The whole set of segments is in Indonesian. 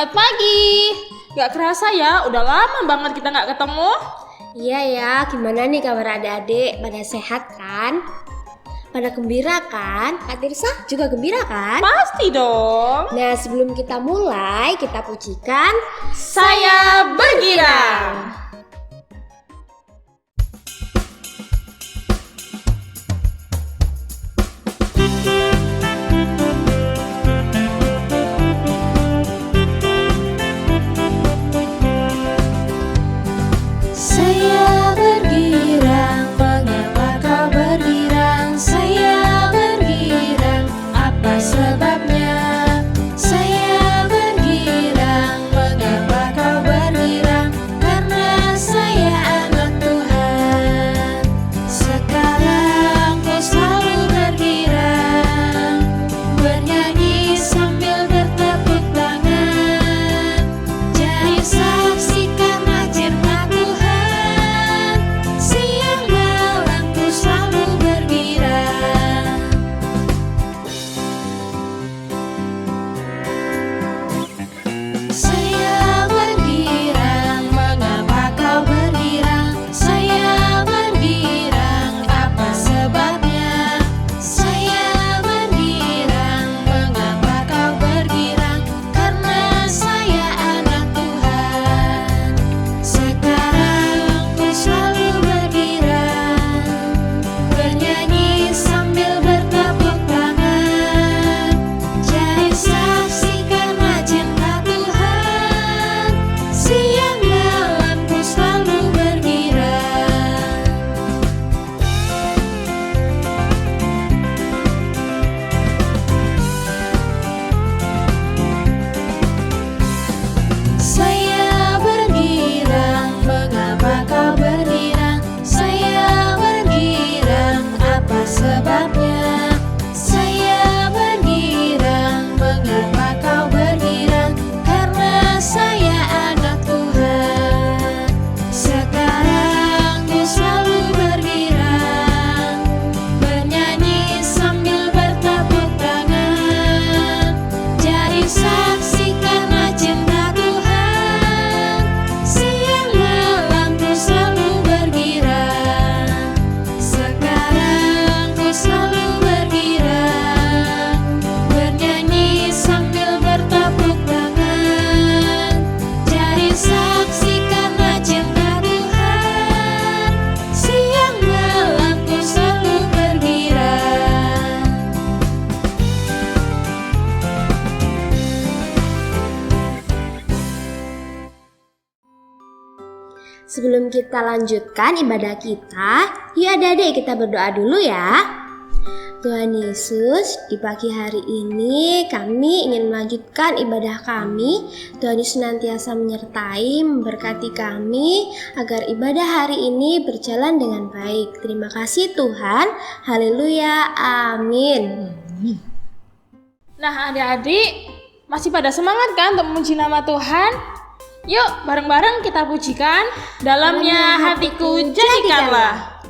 Selamat pagi. Gak kerasa ya, udah lama banget kita gak ketemu. Iya ya, gimana nih kabar adik-adik? Pada sehat kan? Pada gembira kan? Kak Tirsa juga gembira kan? Pasti dong. Nah, sebelum kita mulai, kita pujikan Saya bergirang. Saya bergirang, mengapa kau bergirang? Saya bergirang, apa sebabnya? Saya bergirang, mengapa kau bergirang? Karena saya anak Tuhan. Sekarang ku selalu bergirang, bernyanyi sambil bertepuk tangan. Jadi saksi karena cinta Tuhan, siang malam ku selalu bergirang. Saya bergirang, mengapa kau bergirang? Saya bergirang, apa sebabnya? Saya bergirang, mengapa kau bergirang? Karena saya anak Tuhan. Sekarang ku selalu bergirang, bernyanyi sambil bertepuk tangan. Jadi saksi karena cinta Tuhan, siang malam ku selalu bergirang. Saya bergirang, mengapa kau bergirang? Saya bergirang, apa sebabnya? Saya bergirang, mengapa kau bergirang? Karena saya anak Tuhan. Sekarang ku selalu bergirang, bernyanyi sambil bertepuk tangan. Jadi saksi karena cinta Tuhan, siang malam ku selalu bergirang. Sekarang ku selalu bergirang, bernyanyi sambil bertepuk tangan. Jadi saksi karena cinta Tuhan, siang malam ku selalu bergirang. Sebelum kita lanjutkan ibadah kita, yuk adik-adik kita berdoa dulu ya. Tuhan Yesus, di pagi hari ini kami ingin melanjutkan ibadah kami. Tuhan Yesus senantiasa menyertai, memberkati kami agar ibadah hari ini berjalan dengan baik. Terima kasih Tuhan. Haleluya. Amin. Nah adik-adik, masih pada semangat kan untuk memuji nama Tuhan? Yuk bareng-bareng kita pujikan Dalamnya Hatiku Jadikanlah.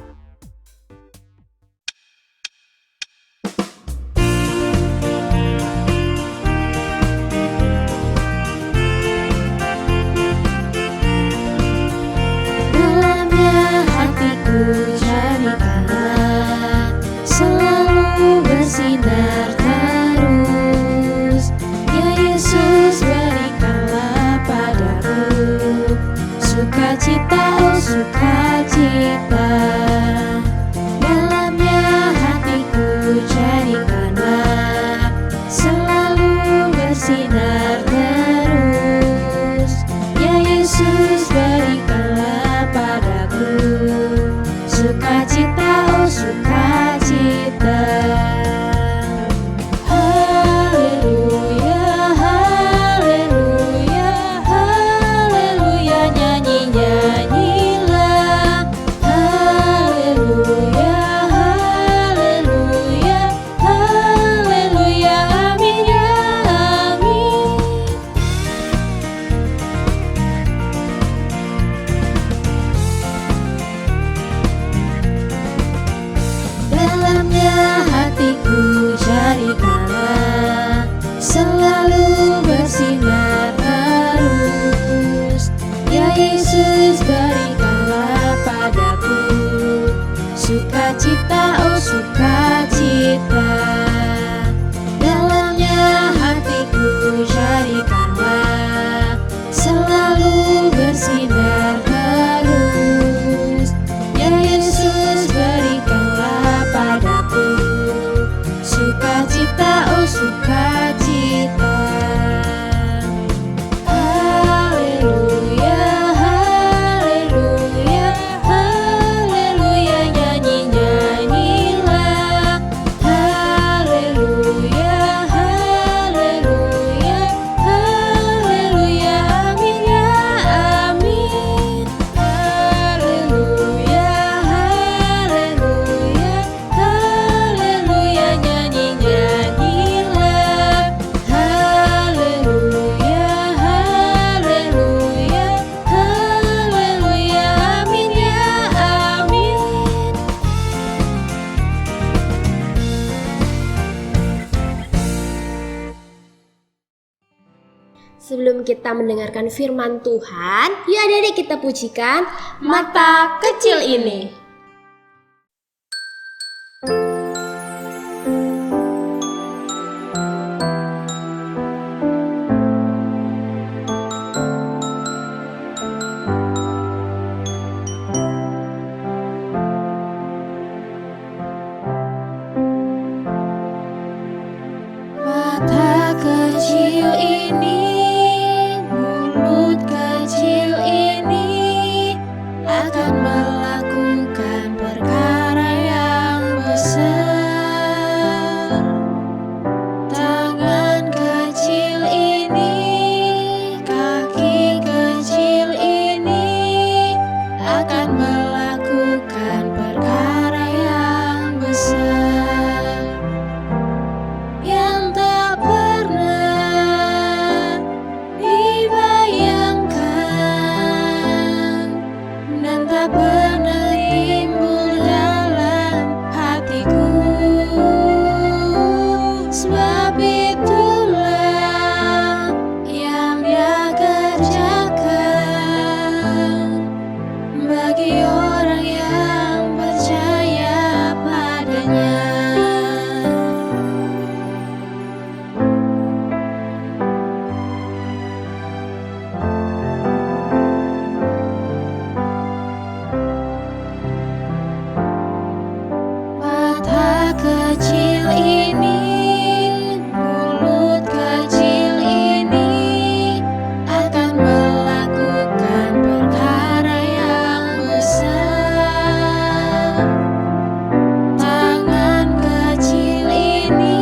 Dalamnya hatiku jadikanlah selalu bersinar terus. Ya Yesus, berikanlah padaku sukacita, oh sukacita. Dalamnya hatiku jadikanlah selalu bersinar terus. Ya Yesus, berikanlah padaku sukacita, oh sukacita. Haleluya, haleluya, haleluya, nyanyi-nyanyilah. Haleluya, haleluya, haleluya, amin ya amin. sukacita, oh sukacita. Dalamnya hatiku jadikanlah selalu bersinar terus. Ya Yesus, berikanlah padaku sukacita, oh sukacita. Haleluya, haleluya, haleluya, nyanyi-nyanyilah. Haleluya, haleluya, haleluya, amin ya amin. Haleluya, haleluya, haleluya, nyanyi-nyanyilah. Haleluya, haleluya, haleluya, amin ya amin. Sebelum kita mendengarkan firman Tuhan, yuk adik-adik kita pujikan mata kecil ini. Mata kecil ini, mulut kecil ini akan melakukan perkara yang besar. Tangan kecil ini, kaki kecil ini akan melakukan perkara yang besar yang tak pernah dibayangkan dan tak pernah timbul dalam hatiku. Sebab itulah yang Dia kerjakan bagi orang yang percaya padanya. Mata kecil ini, mulut kecil ini akan melakukan perkara yang besar. Tangan kecil ini,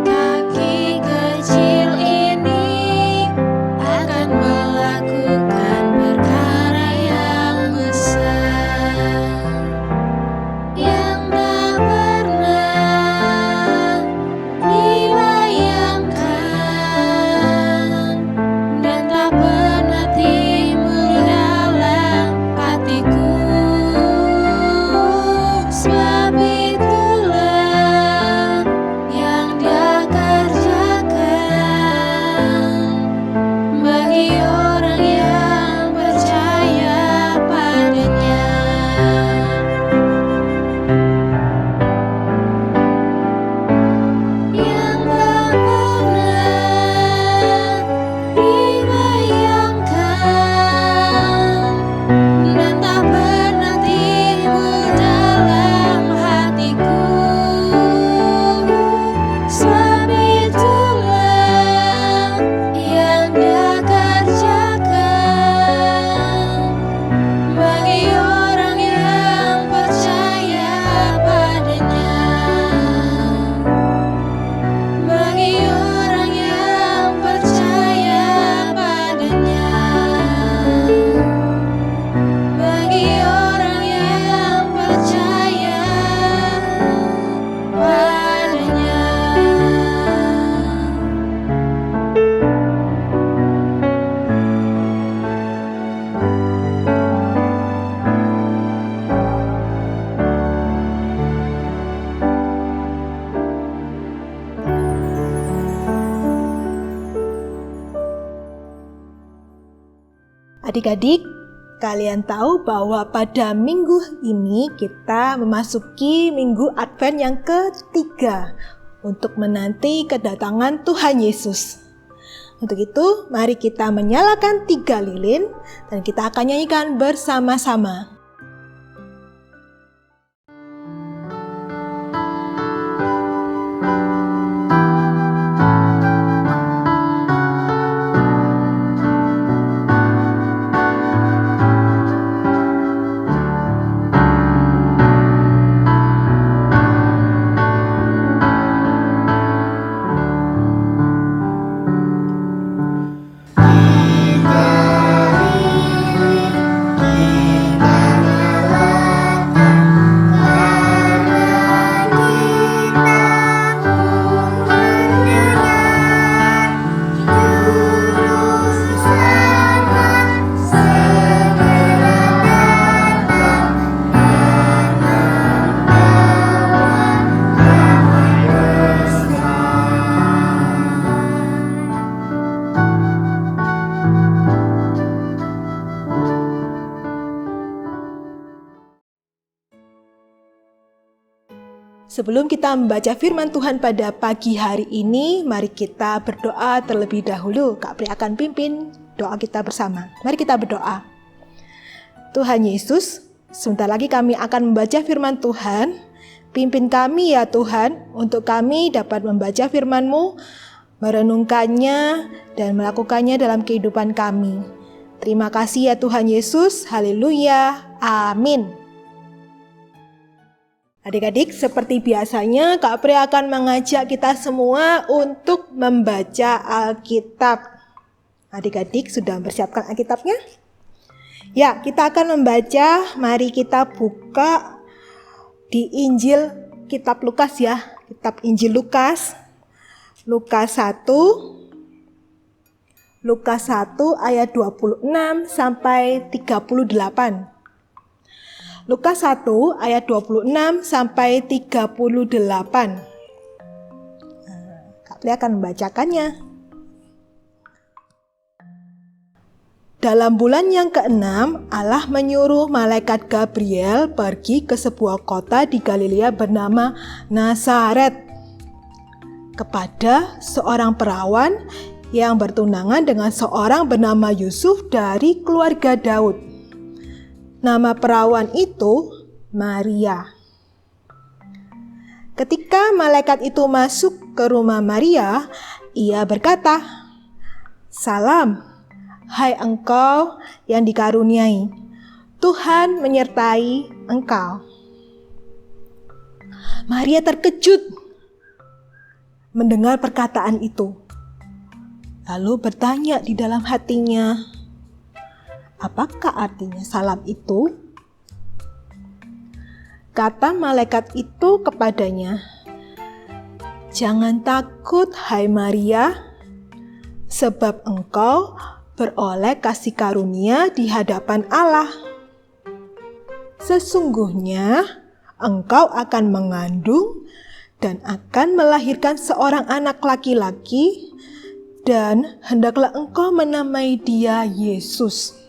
kaki kecil ini akan melakukan perkara yang besar yang tak pernah dibayangkan dan tak pernah timbul dalam hatiku. Sebab itulah yang Dia kerjakan bagi orang yang percaya padanya. Yang tak pernah dibayangkan dan tak pernah timbul dalam hatiku. Sebab itulah yang Dia kerjakan bagi orang yang percaya padanya. Bagi orang yang percaya padanya. Bagi orang yang percaya padanya. Adik-adik, kalian tahu bahwa pada minggu ini kita memasuki minggu Advent yang ketiga untuk menanti kedatangan Tuhan Yesus. Untuk itu, mari kita menyalakan 3 lilin dan kita akan nyanyikan bersama-sama. Sebelum kita membaca firman Tuhan pada pagi hari ini, mari kita berdoa terlebih dahulu. Kak Pri akan pimpin doa kita bersama. Mari kita berdoa. Tuhan Yesus, sebentar lagi kami akan membaca firman Tuhan. Pimpin kami ya Tuhan, untuk kami dapat membaca firman-Mu, merenungkannya, dan melakukannya dalam kehidupan kami. Terima kasih ya Tuhan Yesus. Haleluya. Amin. Adik-adik, seperti biasanya Kak Pri akan mengajak kita semua untuk membaca Alkitab. Adik-adik sudah mempersiapkan Alkitabnya? Ya, kita akan membaca. Mari kita buka di Injil Kitab Lukas ya. Kitab Injil Lukas. Lukas 1 ayat 26 sampai 38. Lukas 1 ayat 26 sampai 38. Kak Pri akan membacakannya. Dalam bulan yang ke-6, Allah menyuruh malaikat Gabriel pergi ke sebuah kota di Galilea bernama Nazaret kepada seorang perawan yang bertunangan dengan seorang bernama Yusuf dari keluarga Daud. Nama perawan itu Maria. Ketika malaikat itu masuk ke rumah Maria, ia berkata, "Salam, hai engkau yang dikaruniai, Tuhan menyertai engkau." Maria terkejut mendengar perkataan itu. Lalu bertanya di dalam hatinya, apakah artinya salam itu? Kata malaikat itu kepadanya, "Jangan takut, hai Maria, sebab engkau beroleh kasih karunia di hadapan Allah. Sesungguhnya engkau akan mengandung dan akan melahirkan seorang anak laki-laki, dan hendaklah engkau menamai dia Yesus.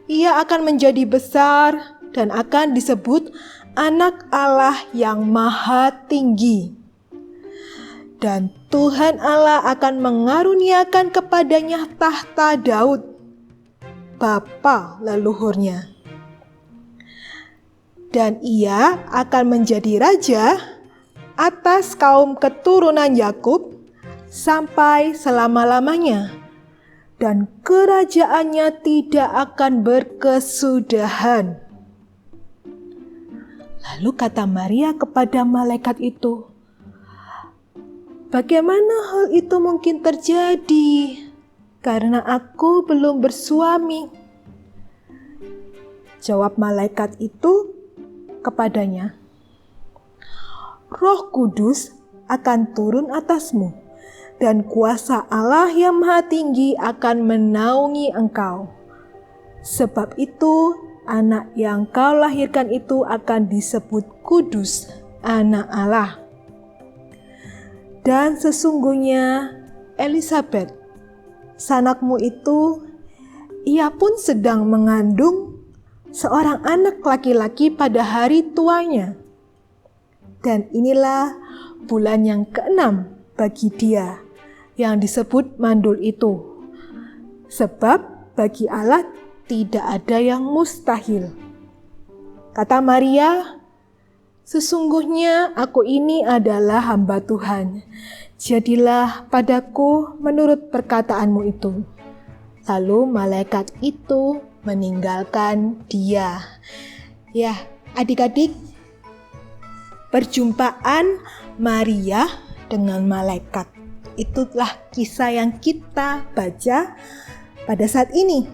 Ia akan menjadi besar dan akan disebut Anak Allah yang Maha Tinggi. Dan Tuhan Allah akan mengaruniakan kepadanya tahta Daud, bapa leluhurnya. Dan ia akan menjadi raja atas kaum keturunan Yakub sampai selama-lamanya. Dan kerajaannya tidak akan berkesudahan." Lalu kata Maria kepada malaikat itu, "Bagaimana hal itu mungkin terjadi? Karena aku belum bersuami." Jawab malaikat itu kepadanya, "Roh Kudus akan turun atasmu, dan kuasa Allah yang Maha Tinggi akan menaungi engkau. Sebab itu, anak yang kau lahirkan itu akan disebut kudus, Anak Allah. Dan sesungguhnya Elisabet, sanakmu itu, ia pun sedang mengandung seorang anak laki-laki pada hari tuanya. Dan inilah bulan yang ke-6 bagi dia, yang disebut mandul itu. Sebab bagi Allah tidak ada yang mustahil. Kata Maria, sesungguhnya aku ini adalah hamba Tuhan. Jadilah padaku menurut perkataanmu itu. Lalu malaikat itu meninggalkan dia. Ya, adik-adik, perjumpaan Maria dengan malaikat, itulah kisah yang kita baca pada saat ini.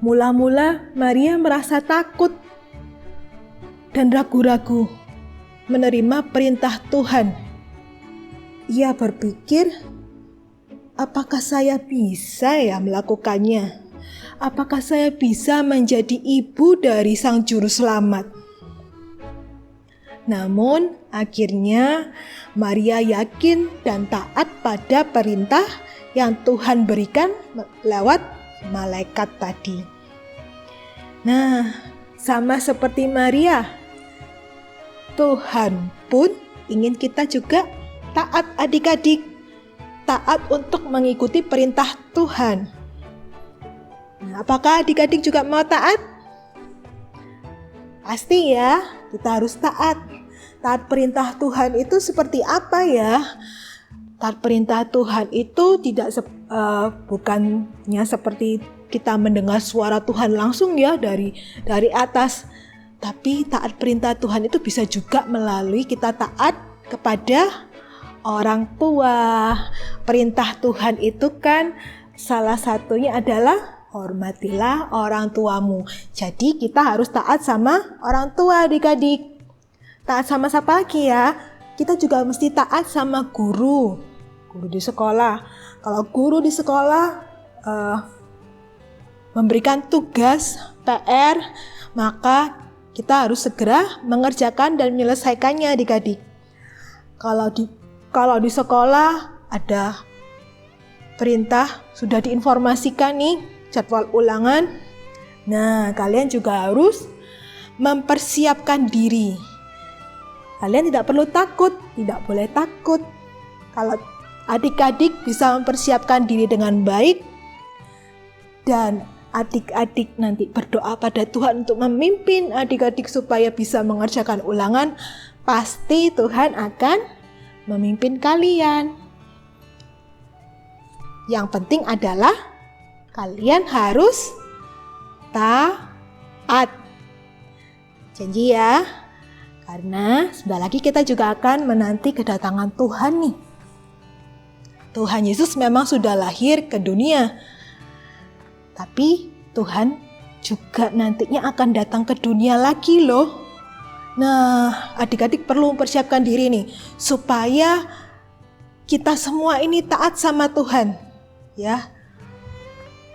Mula-mula Maria merasa takut dan ragu-ragu menerima perintah Tuhan. Ia berpikir, apakah saya bisa melakukannya? Apakah saya bisa menjadi ibu dari Sang Juru Selamat? Namun akhirnya Maria yakin dan taat pada perintah yang Tuhan berikan lewat malaikat tadi. Nah, sama seperti Maria, Tuhan pun ingin kita juga taat adik-adik, taat untuk mengikuti perintah Tuhan. Nah, apakah adik-adik juga mau taat? Pasti ya, kita harus taat. Taat perintah Tuhan itu seperti apa ya? Taat perintah Tuhan itu bukannya seperti kita mendengar suara Tuhan langsung ya dari atas. Tapi taat perintah Tuhan itu bisa juga melalui kita taat kepada orang tua. Perintah Tuhan itu kan salah satunya adalah hormatilah orang tuamu. Jadi kita harus taat sama orang tua adik-adik. Taat sama siapa lagi ya? Kita juga mesti taat sama guru di sekolah. Kalau guru di sekolah memberikan tugas PR, maka kita harus segera mengerjakan dan menyelesaikannya adik-adik. Kalau di sekolah ada perintah, sudah diinformasikan nih jadwal ulangan. Nah, kalian juga harus mempersiapkan diri. Kalian tidak perlu takut, tidak boleh takut. Kalau adik-adik bisa mempersiapkan diri dengan baik dan adik-adik nanti berdoa pada Tuhan untuk memimpin adik-adik supaya bisa mengerjakan ulangan, pasti Tuhan akan memimpin kalian. Yang penting adalah kalian harus taat. Janji ya, karena sebentar lagi kita juga akan menanti kedatangan Tuhan nih. Tuhan Yesus memang sudah lahir ke dunia, tapi Tuhan juga nantinya akan datang ke dunia lagi loh. Nah, adik-adik perlu mempersiapkan diri nih, supaya kita semua ini taat sama Tuhan. Ya,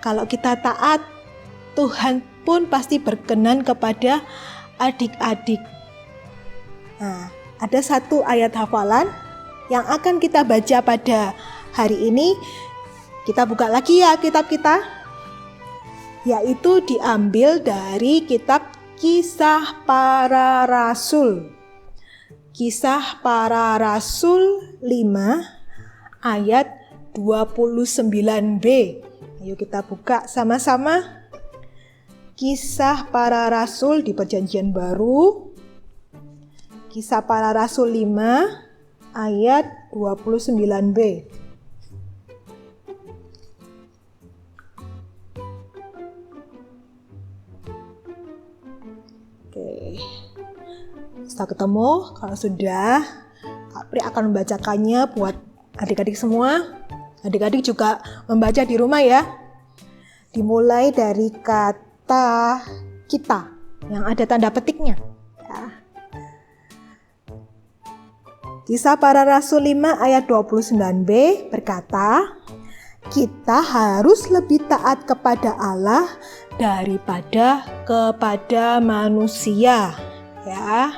kalau kita taat, Tuhan pun pasti berkenan kepada adik-adik. Nah, ada satu ayat hafalan yang akan kita baca pada hari ini. Kita buka lagi ya kitab kita, yaitu diambil dari kitab Kisah Para Rasul. Kisah Para Rasul 5 ayat 29b. Ayo kita buka sama-sama. Kisah Para Rasul di Perjanjian Baru. Kisah Para Rasul 5 ayat 29b. Oke. Setelah ketemu, kalau sudah, Kak Pri akan membacakannya buat adik-adik semua. Adik-adik juga membaca di rumah ya. Dimulai dari kata kita yang ada tanda petiknya. Ya. Kisah Para Rasul 5 ayat 29b berkata, kita harus lebih taat kepada Allah daripada kepada manusia. Ya,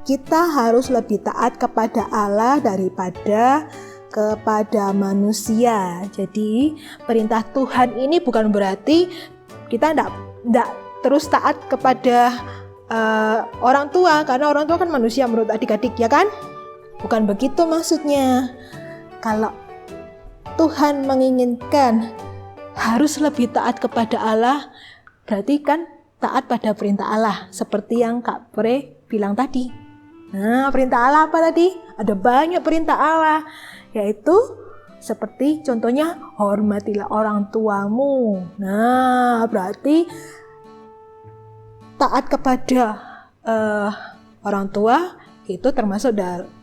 kita harus lebih taat kepada Allah daripada kepada manusia. Jadi perintah Tuhan ini bukan berarti kita tidak terus taat kepada orang tua, karena orang tua kan manusia menurut adik-adik, ya kan? Bukan begitu maksudnya. Kalau Tuhan menginginkan harus lebih taat kepada Allah, berarti kan taat pada perintah Allah, seperti yang Kak Pre bilang tadi. Nah, perintah Allah apa tadi? Ada banyak perintah Allah, yaitu seperti contohnya hormatilah orang tuamu. Nah, berarti taat kepada orang tua itu termasuk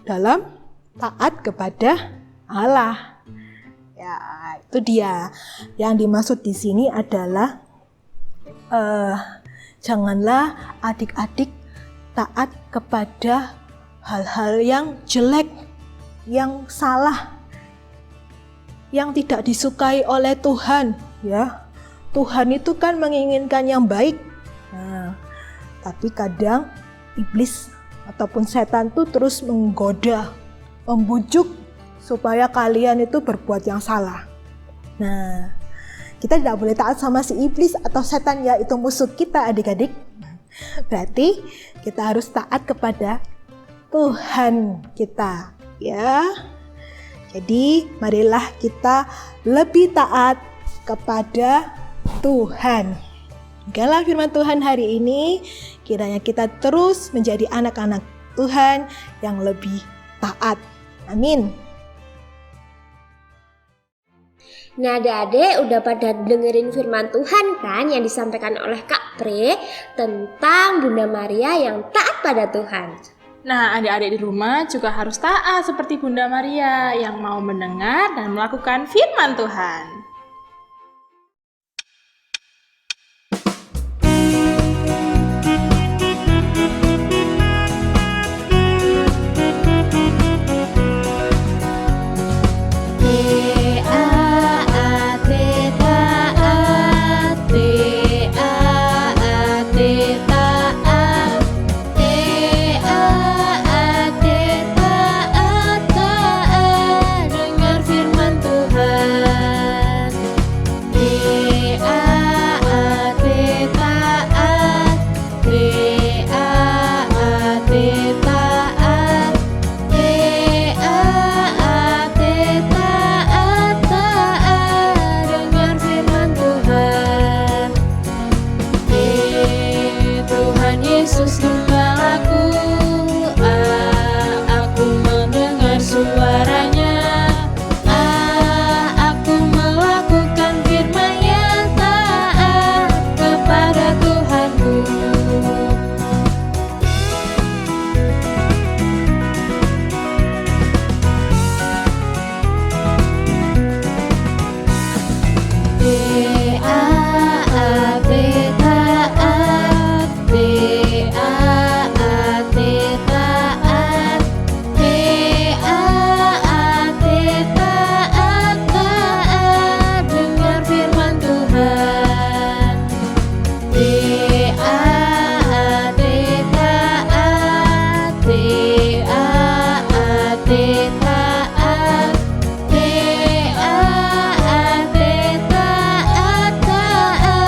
dalam taat kepada Allah. Ya, itu dia. Yang dimaksud di sini adalah janganlah adik-adik taat kepada hal-hal yang jelek, yang salah, yang tidak disukai oleh Tuhan, ya. Tuhan itu kan menginginkan yang baik. Nah, tapi kadang iblis ataupun setan tuh terus menggoda, membujuk supaya kalian itu berbuat yang salah. Nah, kita tidak boleh taat sama si iblis atau setan, ya, itu musuh kita adik-adik. Berarti kita harus taat kepada Tuhan kita, ya. Jadi marilah kita lebih taat kepada Tuhan. Demikianlah firman Tuhan hari ini. Kiranya kita terus menjadi anak-anak Tuhan yang lebih taat. Amin. Nah, adik-adik udah pada dengerin firman Tuhan kan yang disampaikan oleh Kak Pre tentang Bunda Maria yang taat pada Tuhan. Nah, adik-adik di rumah juga harus taat seperti Bunda Maria yang mau mendengar dan melakukan firman Tuhan.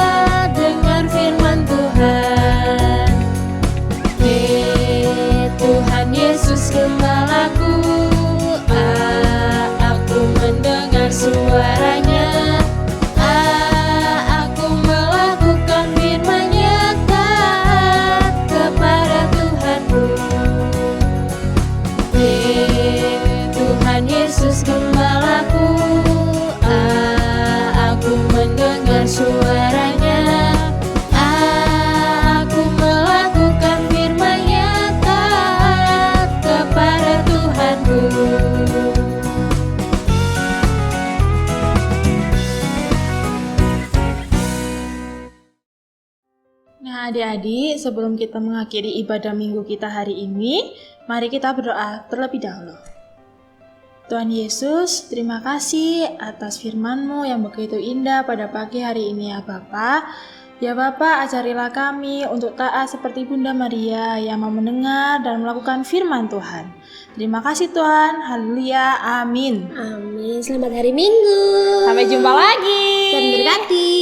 Dengar firman Tuhan. Nah, adik-adik, sebelum kita mengakhiri ibadah minggu kita hari ini, mari kita berdoa terlebih dahulu. Tuhan Yesus, terima kasih atas firman-Mu yang begitu indah pada pagi hari ini ya Bapa. Ya Bapa, ajarilah kami untuk taat seperti Bunda Maria yang mau mendengar dan melakukan firman Tuhan. Terima kasih Tuhan, haleluya, amin. Amin. Selamat hari Minggu. Sampai jumpa lagi. Tuhan berkati.